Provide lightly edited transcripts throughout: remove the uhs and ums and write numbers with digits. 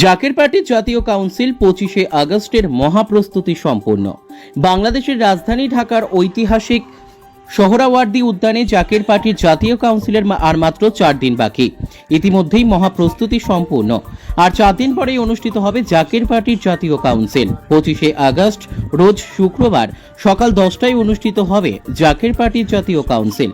জাকের পার্টির জাতীয় কাউন্সিল 25শে আগস্টের মহাপ্রস্তুতি সম্পূর্ণ। বাংলাদেশের রাজধানী ঢাকার ঐতিহাসিক সোহরাওয়ার্দী উদ্যানে জাকের পার্টির জাতীয় কাউন্সিলের আর মাত্র 4 দিন বাকি। ইতিমধ্যেই মহাপ্রস্তুতি সম্পূর্ণ। আর 4 দিন পরেই অনুষ্ঠিত হবে জাকের পার্টির জাতীয় কাউন্সিল। 25শে আগস্ট রোজ শুক্রবার সকাল 10টায় অনুষ্ঠিত হবে জাকের পার্টির জাতীয় কাউন্সিল।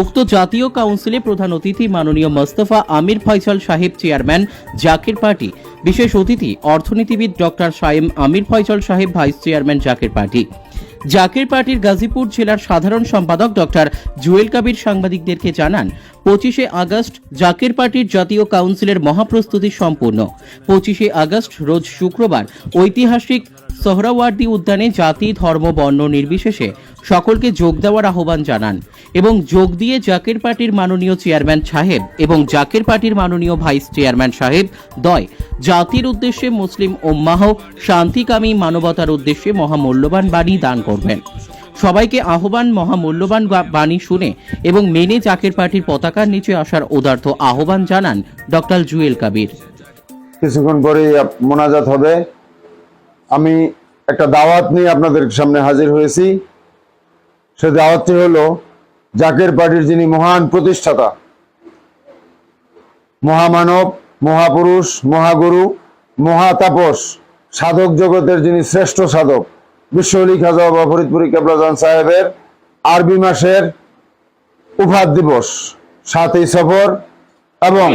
উক্ত জাতীয় কাউন্সিলে প্রধান অতিথি মাননীয় মোস্তফা আমির ফয়সাল সাহেব, চেয়ারম্যান জাকের পার্টি। বিশেষ অতিথি অর্থনীতিবিদ doctor Sayem Amir Faisal Saheb, vice chairman Zaker party. Zaker পার্টির গাজীপুর জেলার সাধারণ সম্পাদক ডক্টর জুয়েল কাবির সাংবাদিকদেরকে জানান, 25শে আগস্ট জাকের পার্টির জাতীয় কাউন্সিলের মহাপ্রস্তুতি সম্পূর্ণ। 25শে আগস্ট রোজ শুক্রবার ঐতিহাসিক সোহরাওয়ার্দী উদ্যানে জাতি, ধর্ম, বর্ণ নির্বিশেষে সকলকে যোগ দেওয়ার আহ্বান জানান এবং যোগ দিয়ে জাকের পার্টির মাননীয় চেয়ারম্যান সাহেব এবং জাকের পার্টির মাননীয় ভাইস চেয়ারম্যান সাহেব দ্বয় জাতির উদ্দেশ্যে, মুসলিম উম্মাহ শান্তিকামী মানবতার উদ্দেশ্যে মহামূল্যবান বাণী দান করবেন। সবাইকে আহ্বান মহামূল্যবান বাণী শুনে এবং মেনে জাকের পার্টির পতাকার নিচে আসার উদার্ত আহ্বান জানান ডক্টর জুয়েল কাবির। কিছুক্ষণ পরে মোনাজাত হবে। আমি একটা দাওয়াত নিয়ে আপনাদের সামনে হাজির হয়েছি। সে দাওয়াতটি হলো জাকের পার্টির যিনি মহান প্রতিষ্ঠাতা, মহামানব, মহাপুরুষ, মহাগুরু, মহাতাপস, সাধক জগতের যিনি শ্রেষ্ঠ সাধক, বিশ্বলি খাজা বাবা ফরিদপুরি কেবলাজান সাহেবের আরবি মাসের উফাত দিবস, 7ই সফর, এবং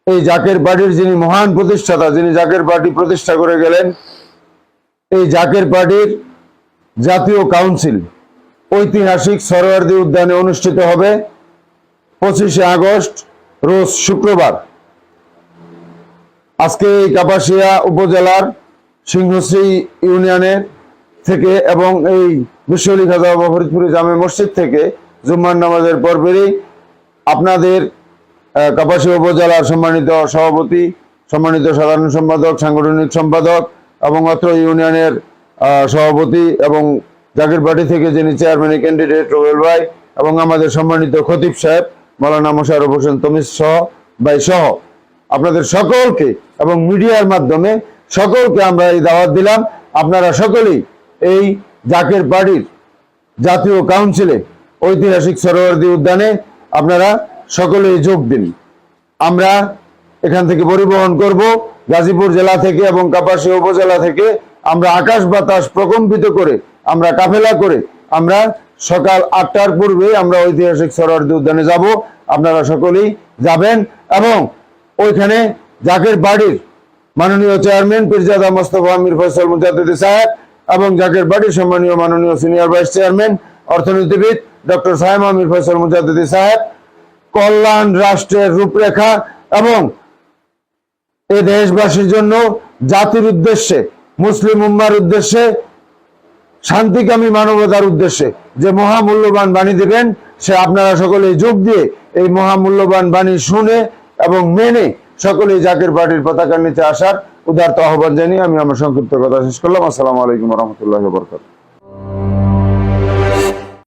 এই জাকের পার্টির যিনি মহান প্রতিষ্ঠাতা, যিনি জাকের পার্টি প্রতিষ্ঠা করে গেলেন, এই জাকের পার্টির জাতীয় কাউন্সিল ঐতিহাসিক সোহরাওয়ার্দী উদ্যানে অনুষ্ঠিত হবে 25শে আগস্ট রোজ শুক্রবার। আজকে এই কাপাসিয়া উপজেলার সিংহশ্রী ইউনিয়নের থেকে এবং এই বিশ্বলি খাজা বাবা ফরিদপুরি জামে মসজিদ থেকে জুম্মার নামাজের পরপরই আপনাদের কাপাসিয়া উপজেলার সম্মানিত সভাপতি, সম্মানিত সাধারণ সম্পাদক, সাংগঠনিক সম্পাদক এবং অত্র ইউনিয়নের সভাপতি এবং জাকের পার্টি থেকে যিনি চেয়ারম্যান ক্যান্ডিডেট রুবেল ভাই এবং আমাদের সম্মানিত খতিব সাহেব মাওলানা মোশাররফ হোসেন তমিজ সহ আপনাদের সকলকে এবং মিডিয়ার মাধ্যমে সকলকে আমরা এই দাওয়াত দিলাম। আপনারা সকলেই এই জাকের পার্টির জাতীয় কাউন্সিলে ঐতিহাসিক সোহরাওয়ার্দী উদ্যানে আপনারা সকলেই যোগ দিন। আমরা এখান থেকে পরিবহন করব গাজীপুর জেলা থেকে এবং কাপাসিয়া উপজেলা থেকে। আমরা আকাশ বাতাস প্রকম্পিত করে, আমরা কাফেলা করে আমরা সকাল 8টার পূর্বে আমরা ঐতিহাসিক সোহরাওয়ার্দী উদ্যানে যাব। আপনারা সকলেই যাবেন এবং ওইখানে জাকের পার্টির মাননীয় চেয়ারম্যান পীরজাদা মোস্তফা আমির ফয়সাল মুজাদ্দিদি সাহেব এবং জাকের পার্টির সম্মানীয় মাননীয় সিনিয়র ভাইস চেয়ারম্যান অর্থনীতিবিদ ডক্টর সায়েম আমির ফয়সাল মুজাদ্দিদি সাহেব কল্যাণ রাষ্ট্রের রূপরেখা এবং এ দেশবাসীর জন্য, জাতির উদ্দেশ্যে, মুসলিম উম্মার উদ্দেশ্যে, শান্তিকামী মানবতার উদ্দেশ্যে যে মহামূল্যবান বাণী দেবেন, সে আপনারা সকলেই যোগ দিয়ে এই মহামূল্যবান বাণী শুনে এবং মেনে সকলেই জাকের পার্টির পতাকার নিচে আসার উদারত আহ্বান জানিয়ে আমি আমার সংক্ষিপ্ত কথা শেষ করলাম। আসসালামু আলাইকুম ওয়া রাহমাতুল্লাহি ওয়া বারাকাতুহু।